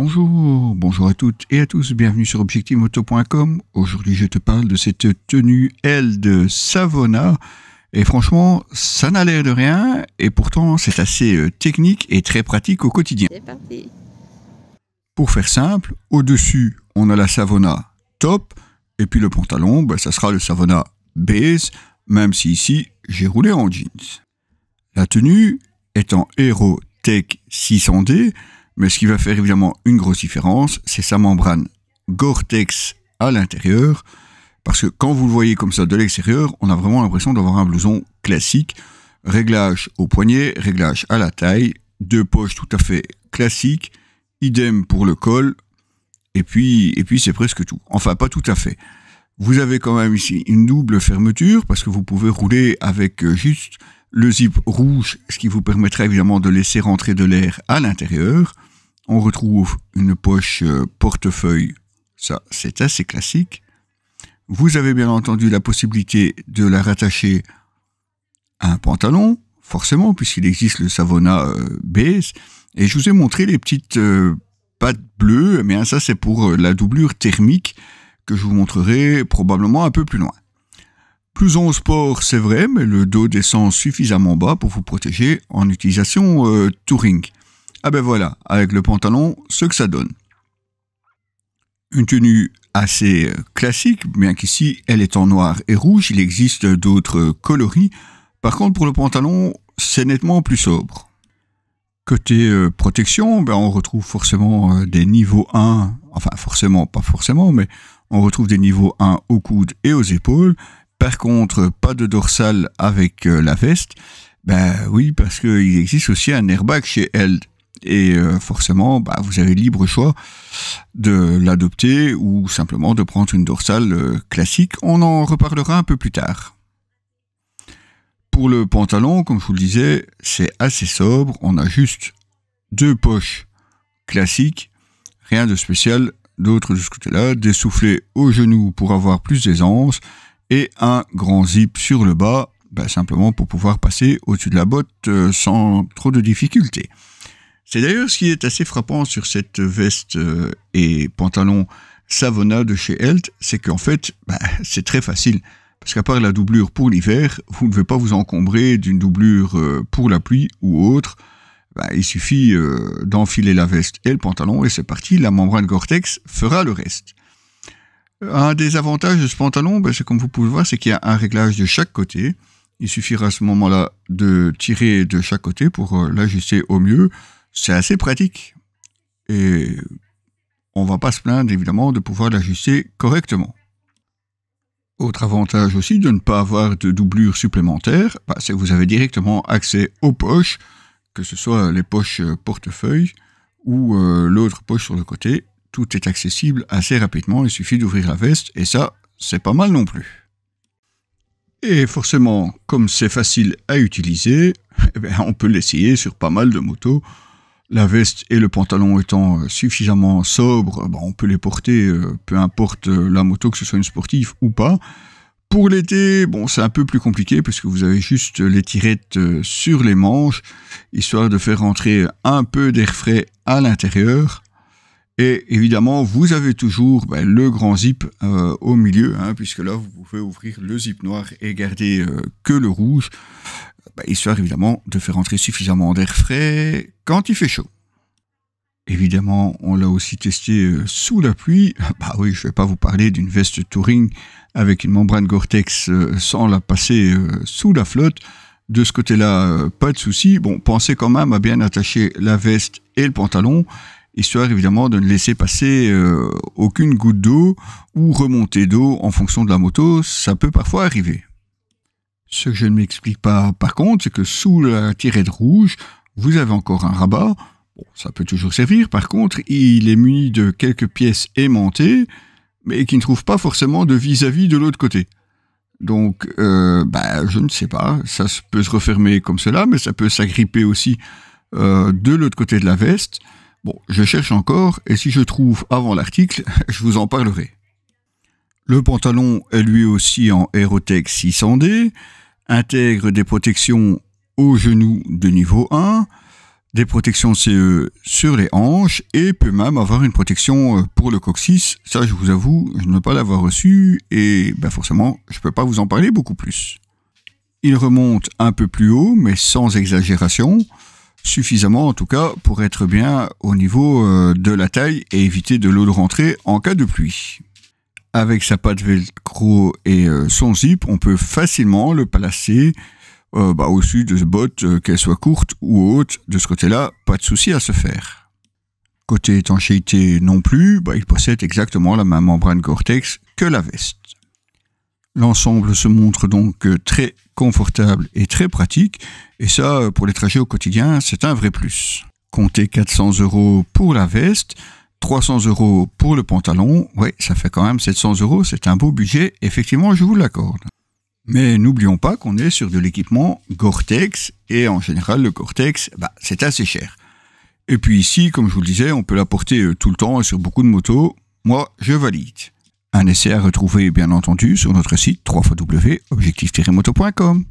Bonjour à toutes et à tous, bienvenue sur objectivemoto.com. Aujourd'hui je te parle de cette tenue L de Savona et franchement ça n'a l'air de rien et pourtant c'est assez technique et très pratique au quotidien. C'est parti. Pour faire simple, au-dessus on a la Savona top et puis le pantalon, ça sera le Savona base, même si ici j'ai roulé en jeans. La tenue est en Aero Tech 600D. Mais ce qui va faire évidemment une grosse différence, c'est sa membrane Gore-Tex à l'intérieur. Parce que quand vous le voyez comme ça de l'extérieur, on a vraiment l'impression d'avoir un blouson classique. Réglage au poignet, réglage à la taille, deux poches tout à fait classiques. Idem pour le col. Et puis c'est presque tout. Enfin, pas tout à fait. Vous avez quand même ici une double fermeture parce que vous pouvez rouler avec juste le zip rouge, ce qui vous permettra évidemment de laisser rentrer de l'air à l'intérieur. On retrouve une poche portefeuille, ça c'est assez classique. Vous avez bien entendu la possibilité de la rattacher à un pantalon, forcément, puisqu'il existe le Savona base. Et je vous ai montré les petites pattes bleues, mais ça c'est pour la doublure thermique que je vous montrerai probablement un peu plus loin. Plus en sport, c'est vrai, mais le dos descend suffisamment bas pour vous protéger en utilisation touring. Ah ben voilà, avec le pantalon, ce que ça donne. Une tenue assez classique, bien qu'ici, elle est en noir et rouge, il existe d'autres coloris. Par contre, pour le pantalon, c'est nettement plus sobre. Côté protection, on retrouve forcément des niveaux 1, enfin forcément, pas forcément, mais on retrouve des niveaux 1 aux coudes et aux épaules. Par contre, pas de dorsale avec la veste. Oui, parce qu'il existe aussi un airbag chez Eld. Et forcément, vous avez libre choix de l'adopter ou simplement de prendre une dorsale classique. On en reparlera un peu plus tard. Pour le pantalon, comme je vous le disais, c'est assez sobre. On a juste deux poches classiques, rien de spécial d'autre de ce côté-là. Des soufflets au genou pour avoir plus d'aisance et un grand zip sur le bas, simplement pour pouvoir passer au-dessus de la botte sans trop de difficultés. C'est d'ailleurs ce qui est assez frappant sur cette veste et pantalon Savona de chez Eld, c'est qu'en fait, c'est très facile. Parce qu'à part la doublure pour l'hiver, vous ne devez pas vous encombrer d'une doublure pour la pluie ou autre. Il suffit d'enfiler la veste et le pantalon et c'est parti, la membrane Gore-Tex fera le reste. Un des avantages de ce pantalon, c'est comme vous pouvez le voir, c'est qu'il y a un réglage de chaque côté. Il suffira à ce moment-là de tirer de chaque côté pour l'ajuster au mieux. C'est assez pratique et on va pas se plaindre évidemment de pouvoir l'ajuster correctement. Autre avantage aussi de ne pas avoir de doublure supplémentaire, c'est que vous avez directement accès aux poches, que ce soit les poches portefeuille ou l'autre poche sur le côté. Tout est accessible assez rapidement, il suffit d'ouvrir la veste et ça, c'est pas mal non plus. Et forcément, comme c'est facile à utiliser, on peut l'essayer sur pas mal de motos. La veste et le pantalon étant suffisamment sobres, on peut les porter, peu importe la moto, que ce soit une sportive ou pas. Pour l'été, c'est un peu plus compliqué puisque vous avez juste les tirettes sur les manches, histoire de faire rentrer un peu d'air frais à l'intérieur. Et évidemment, vous avez toujours le grand zip au milieu, puisque là, vous pouvez ouvrir le zip noir et garder que le rouge, histoire évidemment de faire entrer suffisamment d'air frais quand il fait chaud. Évidemment, on l'a aussi testé sous la pluie. Oui, je ne vais pas vous parler d'une veste touring avec une membrane Gore-Tex sans la passer sous la flotte. De ce côté-là, pas de souci. Pensez quand même à bien attacher la veste et le pantalon, histoire évidemment de ne laisser passer aucune goutte d'eau ou remontée d'eau en fonction de la moto, ça peut parfois arriver. Ce que je ne m'explique pas par contre, c'est que sous la tirette rouge, vous avez encore un rabat. Ça peut toujours servir, par contre, il est muni de quelques pièces aimantées, mais qui ne trouvent pas forcément de vis-à-vis de l'autre côté. Donc, je ne sais pas, ça peut se refermer comme cela, mais ça peut s'agripper aussi de l'autre côté de la veste. Je cherche encore, et si je trouve avant l'article, je vous en parlerai. Le pantalon est lui aussi en Aero Tech 600D, intègre des protections aux genoux de niveau 1, des protections CE sur les hanches et peut même avoir une protection pour le coccyx. Ça, je vous avoue, je ne pas l'avoir reçu et forcément, je ne peux pas vous en parler beaucoup plus. Il remonte un peu plus haut, mais sans exagération, suffisamment en tout cas pour être bien au niveau de la taille et éviter de l'eau de rentrée en cas de pluie. Avec sa patte velcro et son zip, on peut facilement le placer au-dessus de bottes, qu'elles soient courtes ou hautes. De ce côté-là, pas de souci à se faire. Côté étanchéité non plus, il possède exactement la même membrane Gore-Tex que la veste. L'ensemble se montre donc très confortable et très pratique, et ça, pour les trajets au quotidien, c'est un vrai plus. Comptez 400 € pour la veste, 300 € pour le pantalon, ça fait quand même 700 €, c'est un beau budget, effectivement, je vous l'accorde. Mais n'oublions pas qu'on est sur de l'équipement Gore-Tex, et en général, le Gore-Tex, c'est assez cher. Et puis ici, comme je vous le disais, on peut la porter tout le temps sur beaucoup de motos. Moi, je valide. Un essai à retrouver, bien entendu, sur notre site www.objectif-moto.com.